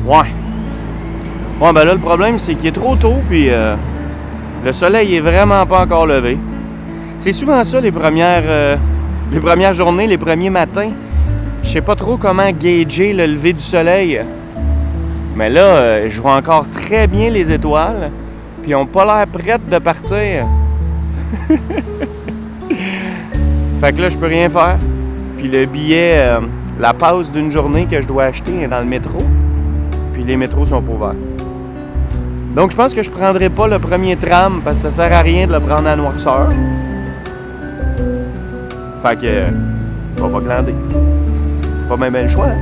Ouais. Ouais, ben là, le problème, c'est qu'il est trop tôt, puis le soleil est vraiment pas encore levé. C'est souvent ça, les premières journées, les premiers matins. Je sais pas trop comment gager le lever du soleil. Mais là, je vois encore très bien les étoiles, puis ils ont pas l'air prêtes de partir. Fait que là, je peux rien faire. Puis le billet, la passe d'une journée que je dois acheter est dans le métro. Puis les métros sont pas ouverts. Donc je pense que je prendrai pas le premier tram parce que ça sert à rien de le prendre à noirceur. Fait que on va pas glander. Pas même le choix, hein?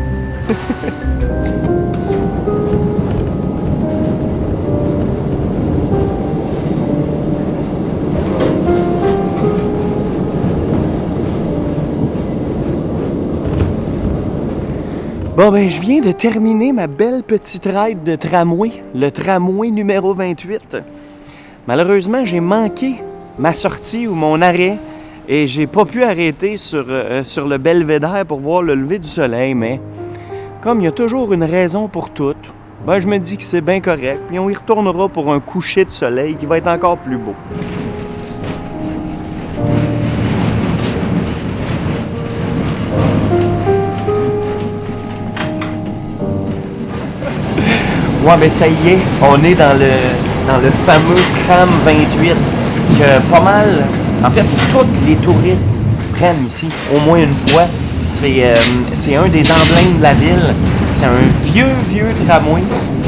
Bon, ben, je viens de terminer ma belle petite ride de tramway, le tramway numéro 28. Malheureusement, j'ai manqué ma sortie ou mon arrêt et j'ai pas pu arrêter sur le belvédère pour voir le lever du soleil, mais comme il y a toujours une raison pour tout, ben, je me dis que c'est bien correct, puis on y retournera pour un coucher de soleil qui va être encore plus beau. Ouais, ben ça y est, on est dans le fameux tram 28 que pas mal, en fait, tous les touristes prennent ici au moins une fois. C'est un des emblèmes de la ville. C'est un vieux tramway.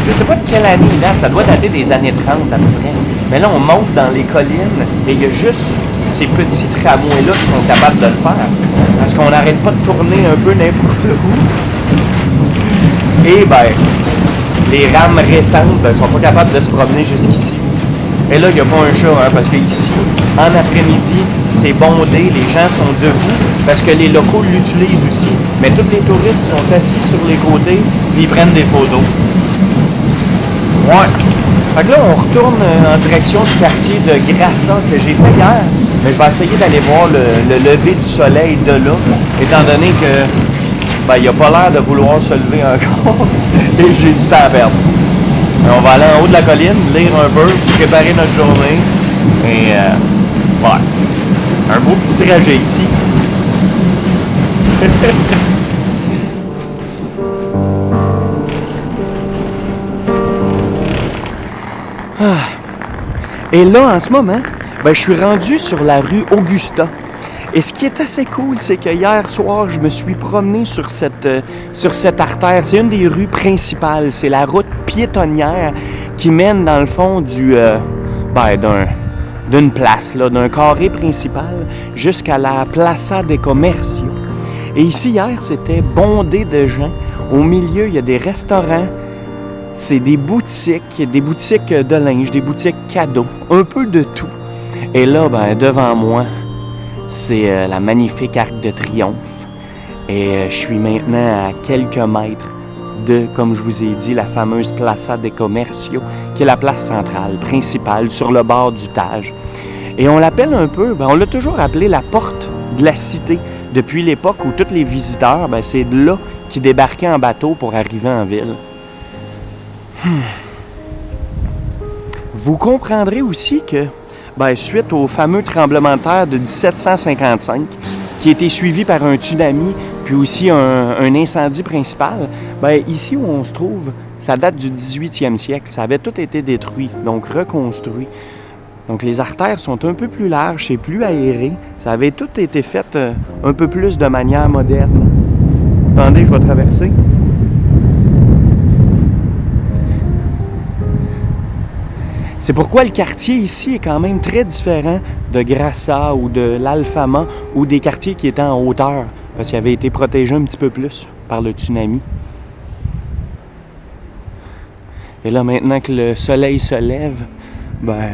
Je sais pas de quelle année il date, ça doit dater des années 30 à peu près. Mais là, on monte dans les collines et il y a juste ces petits tramways-là qui sont capables de le faire. Parce qu'on n'arrête pas de tourner un peu n'importe où. Et ben, les rames récentes ne sont pas capables de se promener jusqu'ici. Et là, il n'y a pas un chat, hein, parce qu'ici, en après-midi, c'est bondé, les gens sont debout, parce que les locaux l'utilisent aussi. Mais tous les touristes sont assis sur les côtés, et ils prennent des photos. Ouais. Fait que là, on retourne en direction du quartier de Grassa, que j'ai fait hier. Mais je vais essayer d'aller voir le lever du soleil de là, étant donné que ben, il n'a pas l'air de vouloir se lever encore, et j'ai du temps à perdre. On va aller en haut de la colline, lire un peu, préparer notre journée. Et ouais, un beau petit trajet ici. Et là, en ce moment, ben, je suis rendu sur la rue Augusta. Et ce qui est assez cool, c'est que hier soir, je me suis promené sur cette artère. C'est une des rues principales. C'est la route piétonnière qui mène dans le fond d'une place, là, d'un carré principal jusqu'à la Plaza de Comercio. Et ici, hier, c'était bondé de gens. Au milieu, il y a des restaurants. C'est des boutiques de linge, des boutiques cadeaux, un peu de tout. Et là, ben, devant moi, c'est la magnifique Arc de Triomphe. Et je suis maintenant à quelques mètres de, comme je vous ai dit, la fameuse Plaza de Comercio, qui est la place centrale, principale, sur le bord du Tage. Et on l'appelle un peu, ben, on l'a toujours appelé la porte de la cité, depuis l'époque où tous les visiteurs, ben, c'est de là qu'ils débarquaient en bateau pour arriver en ville. Vous comprendrez aussi que, ben, suite au fameux tremblement de terre de 1755, qui a été suivi par un tsunami, puis aussi un incendie principal, ben, ici où on se trouve, ça date du 18e siècle. Ça avait tout été détruit, donc reconstruit. Donc les artères sont un peu plus larges, c'est plus aéré. Ça avait tout été fait un peu plus de manière moderne. Attendez, je vais traverser. C'est pourquoi le quartier ici est quand même très différent de Grassa ou de l'Alfama ou des quartiers qui étaient en hauteur, parce qu'ils avaient été protégés un petit peu plus par le tsunami. Et là, maintenant que le soleil se lève, ben,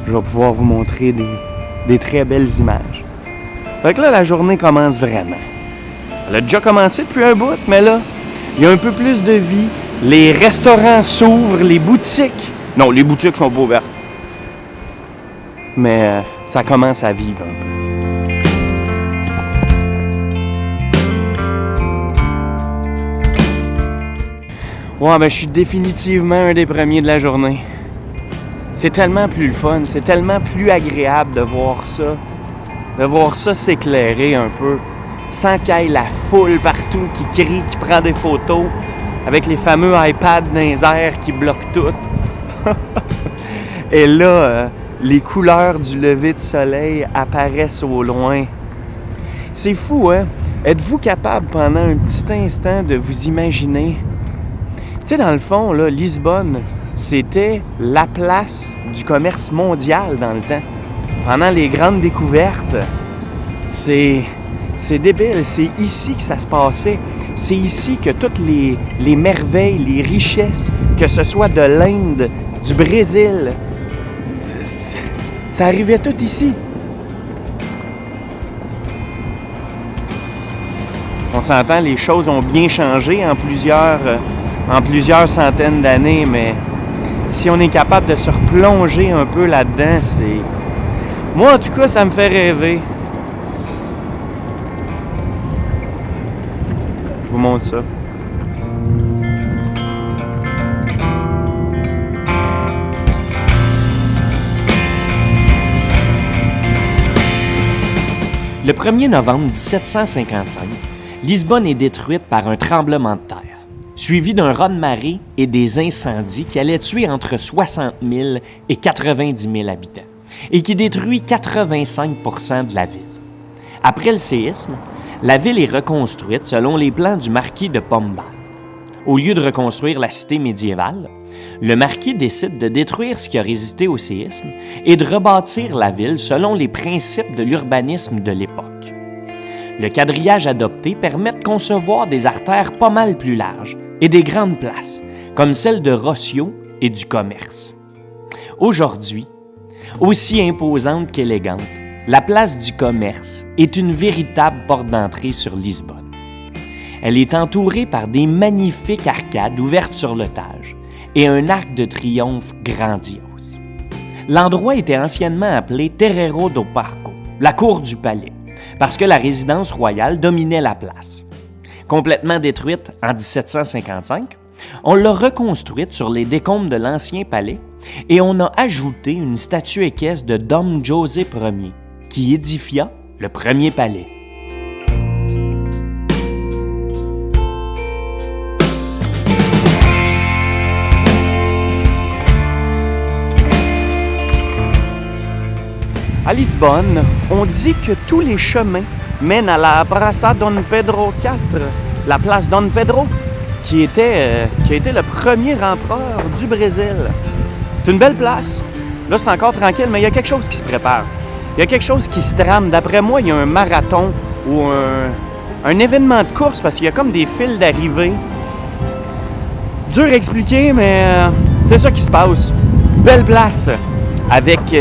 je vais pouvoir vous montrer des très belles images. Fait que là, la journée commence vraiment. Elle a déjà commencé depuis un bout, mais là, il y a un peu plus de vie. Les restaurants s'ouvrent, les boutiques... Non, les boutiques sont pas ouvertes. Mais ça commence à vivre un peu. Ouais, ben je suis définitivement un des premiers de la journée. C'est tellement plus le fun, c'est tellement plus agréable de voir ça. De voir ça s'éclairer un peu, sans qu'il y ait la foule partout qui crie, qui prend des photos, avec les fameux iPads dans les airs qui bloquent tout. Et là, les couleurs du lever de soleil apparaissent au loin. C'est fou, hein? Êtes-vous capable pendant un petit instant de vous imaginer? Tu sais, dans le fond, là, Lisbonne, c'était la place du commerce mondial dans le temps. Pendant les grandes découvertes, c'est débile, c'est ici que ça se passait. C'est ici que toutes les merveilles, les richesses, que ce soit de l'Inde, du Brésil, ça arrivait tout ici. On s'entend, les choses ont bien changé en plusieurs centaines d'années, mais si on est capable de se replonger un peu là-dedans, c'est... Moi, en tout cas, ça me fait rêver. Je vous montre ça. Le 1er novembre 1755, Lisbonne est détruite par un tremblement de terre, suivi d'un raz-de-marée et des incendies qui allaient tuer entre 60 000 et 90 000 habitants, et qui détruit 85 % de la ville. Après le séisme, la ville est reconstruite selon les plans du marquis de Pombal. Au lieu de reconstruire la cité médiévale, le marquis décide de détruire ce qui a résisté au séisme et de rebâtir la ville selon les principes de l'urbanisme de l'époque. Le quadrillage adopté permet de concevoir des artères pas mal plus larges et des grandes places, comme celle de Rossio et du commerce. Aujourd'hui, aussi imposante qu'élégante, la place du commerce est une véritable porte d'entrée sur Lisbonne. Elle est entourée par des magnifiques arcades ouvertes sur le Tage et un arc de triomphe grandiose. L'endroit était anciennement appelé Terreiro do Parco, la cour du palais, parce que la résidence royale dominait la place. Complètement détruite en 1755, on l'a reconstruite sur les décombres de l'ancien palais et on a ajouté une statue équestre de Dom José Ier, qui édifia le premier palais. À Lisbonne, on dit que tous les chemins mènent à la Praça Dom Pedro IV, la place Dom Pedro, qui a été le premier empereur du Brésil. C'est une belle place. Là, c'est encore tranquille, mais il y a quelque chose qui se prépare. Il y a quelque chose qui se trame. D'après moi, il y a un marathon ou un événement de course parce qu'il y a comme des files d'arrivée. Dur à expliquer, mais c'est ça qui se passe. Belle place avec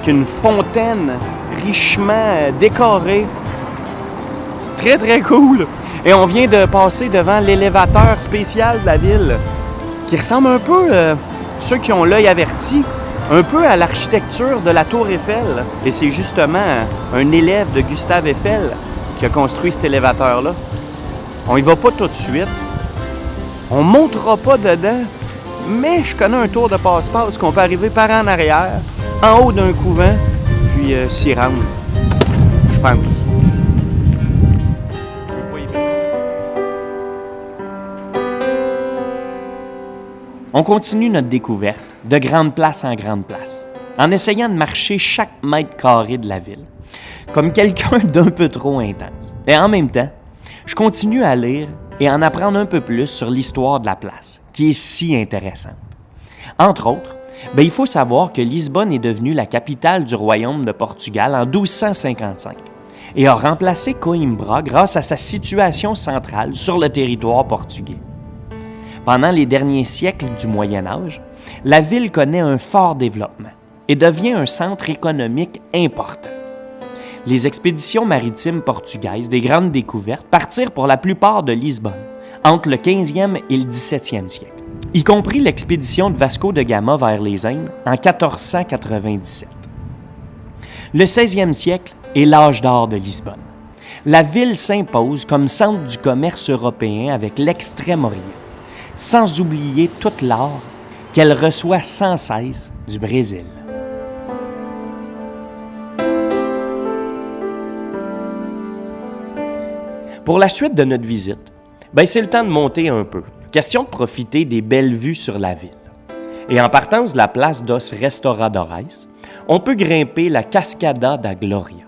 une fontaine richement décorée. Très, très cool. Et on vient de passer devant l'élévateur spécial de la ville qui ressemble un peu, ceux qui ont l'œil averti, un peu à l'architecture de la Tour Eiffel. Et c'est justement un élève de Gustave Eiffel qui a construit cet élévateur-là. On y va pas tout de suite. On montera pas dedans, mais je connais un tour de passe-passe qu'on peut arriver par en arrière, en haut d'un couvent, puis s'y rendre. Je pense. On continue notre découverte de grande place en grande place, en essayant de marcher chaque mètre carré de la ville, comme quelqu'un d'un peu trop intense. Et en même temps, je continue à lire et en apprendre un peu plus sur l'histoire de la place, qui est si intéressante. Entre autres, il faut savoir que Lisbonne est devenue la capitale du royaume de Portugal en 1255 et a remplacé Coimbra grâce à sa situation centrale sur le territoire portugais. Pendant les derniers siècles du Moyen Âge, la ville connaît un fort développement et devient un centre économique important. Les expéditions maritimes portugaises des grandes découvertes partirent pour la plupart de Lisbonne, entre le 15e et le 17e siècle, y compris l'expédition de Vasco de Gama vers les Indes en 1497. Le 16e siècle est l'âge d'or de Lisbonne. La ville s'impose comme centre du commerce européen avec l'Extrême-Orient, sans oublier toute l'or qu'elle reçoit sans cesse du Brésil. Pour la suite de notre visite, c'est le temps de monter un peu. Question de profiter des belles vues sur la ville. Et en partance de la place dos Restauradores, on peut grimper la Cascada da Gloria,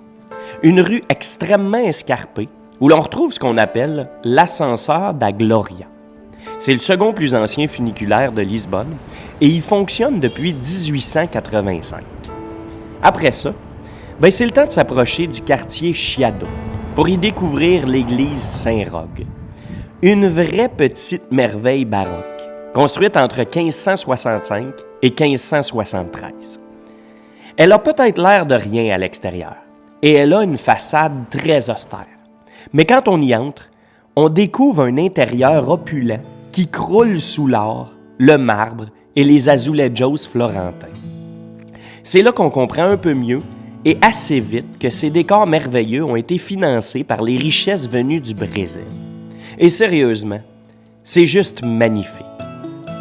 une rue extrêmement escarpée où l'on retrouve ce qu'on appelle l'ascenseur da Gloria. C'est le second plus ancien funiculaire de Lisbonne et il fonctionne depuis 1885. Après ça, c'est le temps de s'approcher du quartier Chiado pour y découvrir l'église Saint-Roch. Une vraie petite merveille baroque, construite entre 1565 et 1573. Elle a peut-être l'air de rien à l'extérieur et elle a une façade très austère. Mais quand on y entre, on découvre un intérieur opulent qui croule sous l'or, le marbre et les azulejos florentins. C'est là qu'on comprend un peu mieux et assez vite que ces décors merveilleux ont été financés par les richesses venues du Brésil. Et sérieusement, c'est juste magnifique.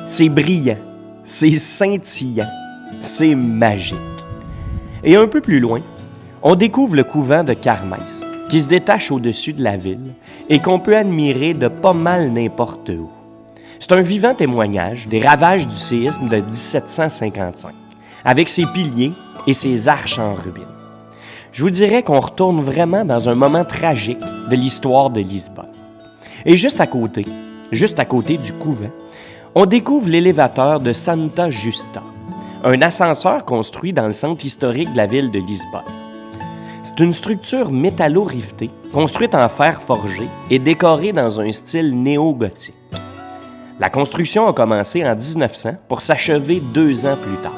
C'est brillant, c'est scintillant, c'est magique. Et un peu plus loin, on découvre le couvent de Carmès, qui se détache au-dessus de la ville et qu'on peut admirer de pas mal n'importe où. C'est un vivant témoignage des ravages du séisme de 1755, avec ses piliers et ses arches en ruines. Je vous dirais qu'on retourne vraiment dans un moment tragique de l'histoire de Lisbonne. Et juste à côté du couvent, on découvre l'élévateur de Santa Justa, un ascenseur construit dans le centre historique de la ville de Lisbonne. C'est une structure métallo-rivetée, construite en fer forgé et décorée dans un style néo-gothique. La construction a commencé en 1900 pour s'achever 2 ans plus tard.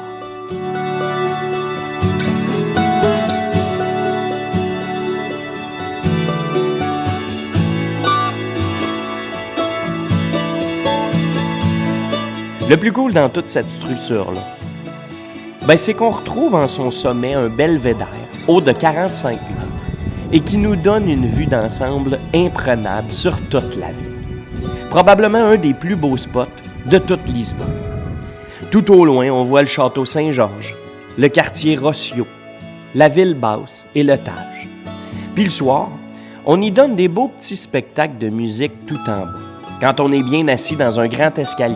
Le plus cool dans toute cette structure-là, c'est qu'on retrouve en son sommet un belvédère haut de 45 mètres et qui nous donne une vue d'ensemble imprenable sur toute la ville. Probablement un des plus beaux spots de toute Lisbonne. Tout au loin, on voit le château Saint-Georges, le quartier Rossio, la ville basse et le Tage. Puis le soir, on y donne des beaux petits spectacles de musique tout en bas, quand on est bien assis dans un grand escalier,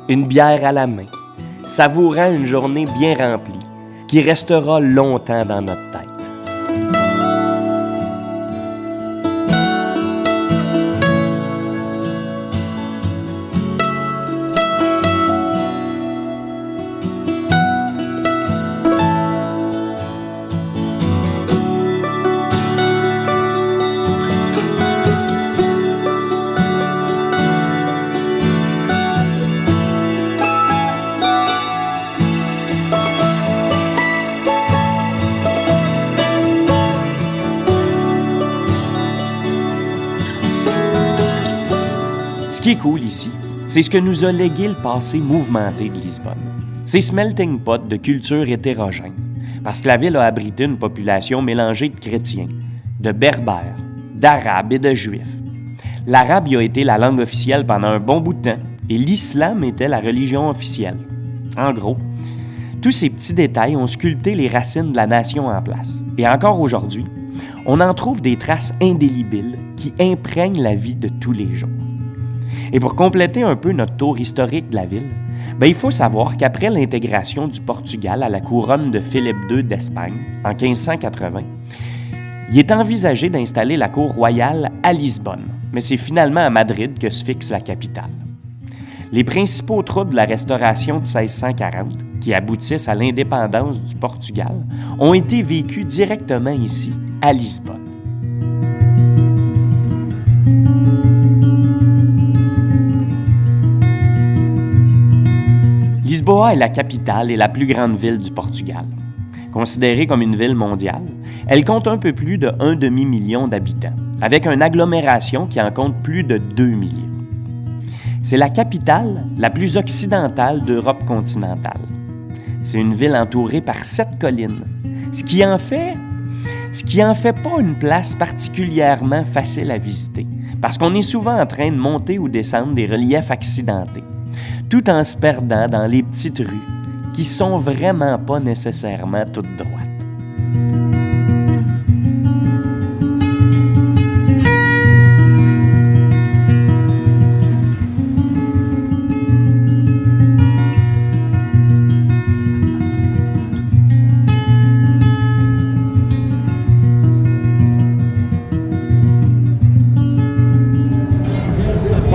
une bière à la main, savourant une journée bien remplie qui restera longtemps dans notre tête. Ce qui est cool ici, c'est ce que nous a légué le passé mouvementé de Lisbonne. C'est ce melting pot de cultures hétérogènes, parce que la ville a abrité une population mélangée de chrétiens, de berbères, d'arabes et de juifs. L'arabe y a été la langue officielle pendant un bon bout de temps, et l'islam était la religion officielle. En gros, tous ces petits détails ont sculpté les racines de la nation en place. Et encore aujourd'hui, on en trouve des traces indélébiles qui imprègnent la vie de tous les jours. Et pour compléter un peu notre tour historique de la ville, il faut savoir qu'après l'intégration du Portugal à la couronne de Philippe II d'Espagne en 1580, il est envisagé d'installer la cour royale à Lisbonne, mais c'est finalement à Madrid que se fixe la capitale. Les principaux troubles de la Restauration de 1640, qui aboutissent à l'indépendance du Portugal, ont été vécus directement ici, à Lisbonne. Lisboa est la capitale et la plus grande ville du Portugal. Considérée comme une ville mondiale, elle compte un peu plus de 1 demi-million d'habitants, avec une agglomération qui en compte plus de 2 millions. C'est la capitale la plus occidentale d'Europe continentale. C'est une ville entourée par 7 collines, ce qui en fait pas une place particulièrement facile à visiter, parce qu'on est souvent en train de monter ou descendre des reliefs accidentés, tout en se perdant dans les petites rues qui sont vraiment pas nécessairement toutes droites.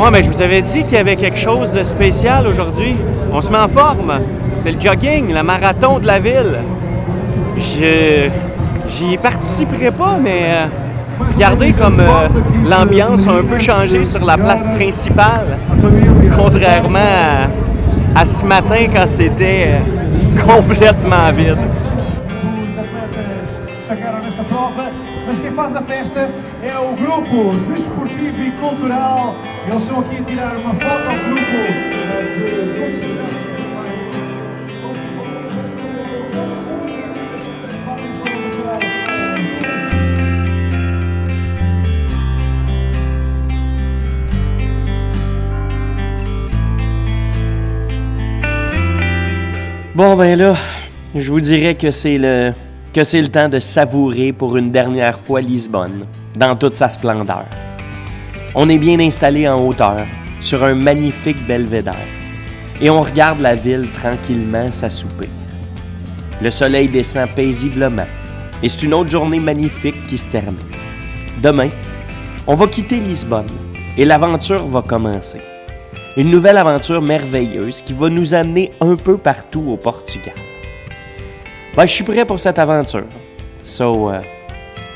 Ouais, mais je vous avais dit qu'il y avait quelque chose de spécial aujourd'hui. On se met en forme. C'est le jogging, le marathon de la ville. J'y participerai pas, mais regardez comme l'ambiance a un peu changé sur la place principale, contrairement à ce matin quand c'était complètement vide. Mas quem faz a festa é o grupo desportivo e cultural. Eles estão aqui a tirar uma foto ao grupo de todos os anos. Bon, ben là, je vous dirais que c'est le temps de savourer pour une dernière fois Lisbonne, dans toute sa splendeur. On est bien installé en hauteur, sur un magnifique belvédère, et on regarde la ville tranquillement s'assoupir. Le soleil descend paisiblement, et c'est une autre journée magnifique qui se termine. Demain, on va quitter Lisbonne, et l'aventure va commencer. Une nouvelle aventure merveilleuse qui va nous amener un peu partout au Portugal. Ben, je suis prêt pour cette aventure.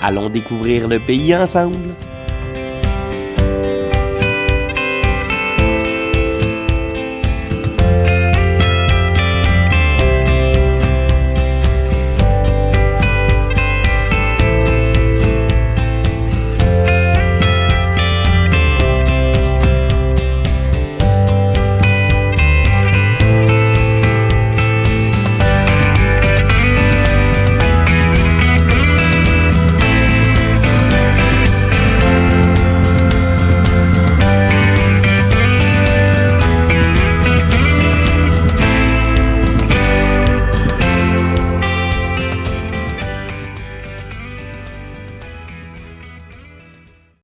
Allons découvrir le pays ensemble.